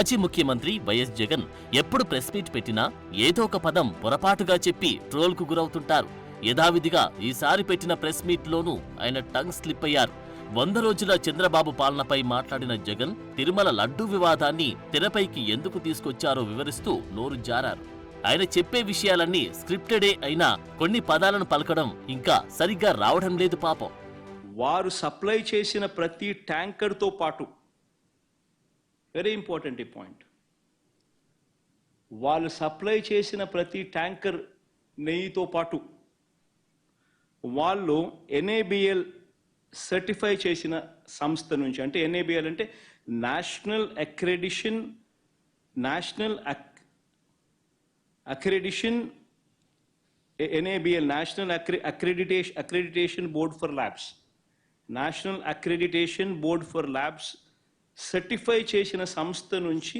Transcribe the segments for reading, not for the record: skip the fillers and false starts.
మాజీ ముఖ్యమంత్రి వైఎస్ జగన్ ఎప్పుడు ప్రెస్ మీట్ పెట్టినా ఏదో ఒక పదం పొరపాటుగా చెప్పి ట్రోల్కు గురవుతుంటారు. యథావిధిగా ఈసారి పెట్టిన ప్రెస్ మీట్లోనూ ఆయన టంగ్ స్లిప్ అయ్యారు. 100 రోజుల చంద్రబాబు పాలనపై మాట్లాడిన జగన్ తిరుమల లడ్డూ వివాదాన్ని తెరపైకి ఎందుకు తీసుకొచ్చారో వివరిస్తూ నోరు జారారు. ఆయన చెప్పే విషయాలన్నీ స్క్రిప్టెడే అయినా కొన్ని పదాలను పలకడం ఇంకా సరిగ్గా రావడం లేదు పాపం. వారు సప్లై చేసిన ప్రతి ట్యాంకర్తో పాటు, వెరీ ఇంపార్టెంట్ ఈ పాయింట్, వాళ్ళు సప్లై చేసిన ప్రతి ట్యాంకర్ నెయ్యితో పాటు వాళ్ళు NABL సర్టిఫై చేసిన సంస్థ నుంచి, అంటే NABL అంటే national accreditation NABL national accreditation board for labs, national accreditation board for labs certify చేసిన సంస్థ నుంచి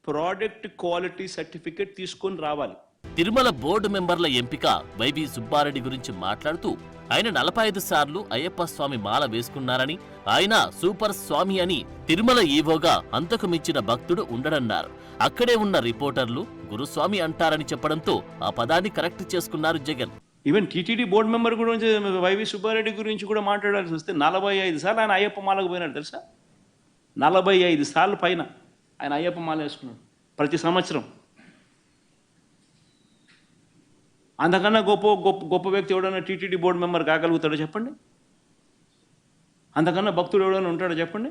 ప్రోడక్ట్ క్వాలిటీ సర్టిఫికెట్ తీసుకొని రావాలి. తిరుమల బోర్డు మెంబర్ల ఎంపిక వైవి సుబ్బారెడ్డి గురించి మాట్లాడుతూ ఆయన 45 సార్లు అయ్యప్ప స్వామి మాల వేసుకున్నారని, ఆయన సూపర్ స్వామి అని తిరుమల ఈవోగా అంతకు మించిన భక్తుడు ఉండడన్నారు. అక్కడే ఉన్న రిపోర్టర్లు గురుస్వామి అంటారని చెప్పడంతో ఆ పదాన్ని కరెక్ట్ చేసుకున్నారు Jagan. Even TTD board member గురించి వైవి సుబ్బారెడ్డి గురించి కూడా మాట్లాడాల్సి వస్తే 45 సార్లు ఆయన అయ్యప్ప మాలకు పోయినాడు తెలుసా. 45 సార్లు పైన ఆయన అయ్యప్ప మాల వేసుకున్నాడు ప్రతి సంవత్సరం. అంతకన్నా గొప్ప వ్యక్తి ఎవడన్నా టీటీడీ బోర్డు మెంబర్ కాగలుగుతాడో చెప్పండి? అంతకన్నా భక్తుడు ఎవడన్నా ఉంటాడో చెప్పండి?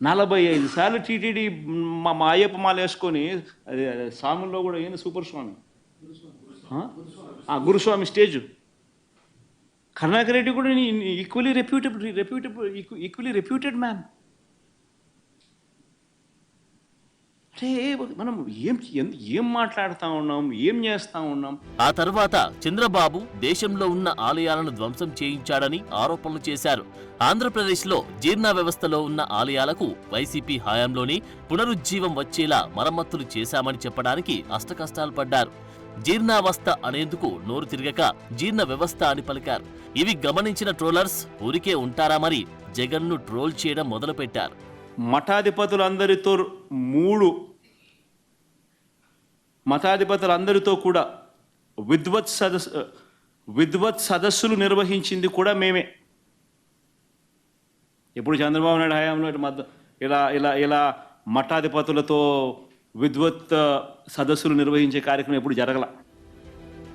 45 సార్లు టీటీడీ మా అయ్యప్ప మాల వేసుకొని, స్వాముల్లో కూడా ఏంది సూపర్ స్వామి, గురుస్వామి స్టేజ్. కరుణాకర్ రెడ్డి కూడా ఈక్వలీ రెప్యూటెడ్ మ్యాన్. అంటే మనం ఏం మాట్లాడుతూ ఉన్నాం, ఏం చేస్తా ఉన్నాం. ఆ తర్వాత చంద్రబాబు దేశంలో ఉన్న ఆలయాలను ధ్వంసం చేయించాడని ఆరోపణలు చేశారు. ఆంధ్రప్రదేశ్లో జీర్ణ వ్యవస్థలో ఉన్న ఆలయాలకు వైసీపీ హయాంలోనే పునరుజ్జీవం వచ్చేలా మరమ్మతులు చేశామని చెప్పడానికి అష్టకష్టాలు పడ్డారు. జీర్ణావస్థ అనేందుకు నోరు తిరగక జీర్ణ వ్యవస్థ అని పలికారు. ఇవి గమనించిన ట్రోలర్స్ ఊరికే ఉంటారా మరి, జగన్ను ట్రోల్ చేయడం మొదలుపెట్టారు. మఠాధిపతులందరితో కూడా విద్వత్ సదస్సులు నిర్వహించింది కూడా మేమే. ఎప్పుడు చంద్రబాబు నాయుడు హయాంలో ఇలా మఠాధిపతులతో విద్వత్ సదస్సులు నిర్వహించే కార్యక్రమం ఎప్పుడు జరగల.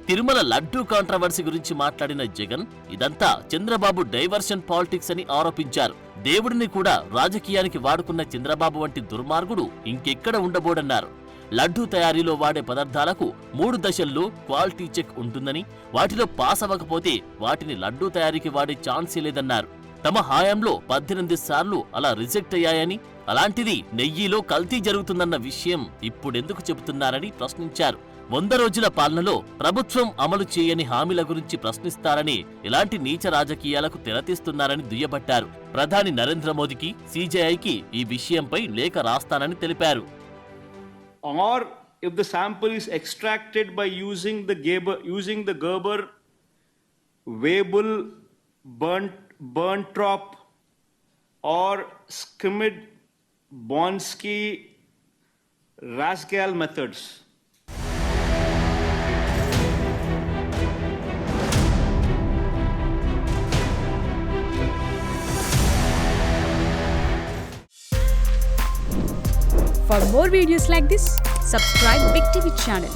తిరుమల లడ్డూ కాంట్రవర్సీ గురించి మాట్లాడిన జగన్ ఇదంతా చంద్రబాబు డైవర్షన్ పాలిటిక్స్ అని ఆరోపించారు. దేవుడిని కూడా రాజకీయానికి వాడుకున్న చంద్రబాబు వంటి దుర్మార్గుడు ఇంకెక్కడ ఉండబోడన్నారు. లడ్డూ తయారీలో వాడే పదార్థాలకు 3 దశల్లో క్వాలిటీ చెక్ ఉంటుందని, వాటిలో పాస్ అవ్వకపోతే వాటిని లడ్డూ తయారీకి వాడే ఛాన్సే లేదన్నారు. తమ హయాంలో 18 సార్లు అలా రిజెక్ట్ అయ్యాయని, అలాంటిది నెయ్యిలో కల్తీ జరుగుతుందన్న విషయం ఇప్పుడెందుకు చెబుతున్నారని ప్రశ్నించారు. 100 రోజుల పాలనలో ప్రభుత్వం అమలు చేయని హామీల గురించి ప్రశ్నిస్తారని, ఇలాంటి నీచ రాజకీయాలకు తెరతీస్తున్నారని దుయ్యబట్టారు. ప్రధాని నరేంద్ర మోదీకి, CJIకి ఈ విషయంపై లేఖ రాస్తానని తెలిపారు. Or if the sample is extracted by using the Gerber, Weibull, Berntrop or Schmidt, Bonsky, Rascal methods. For more videos like this, subscribe Big TV channel.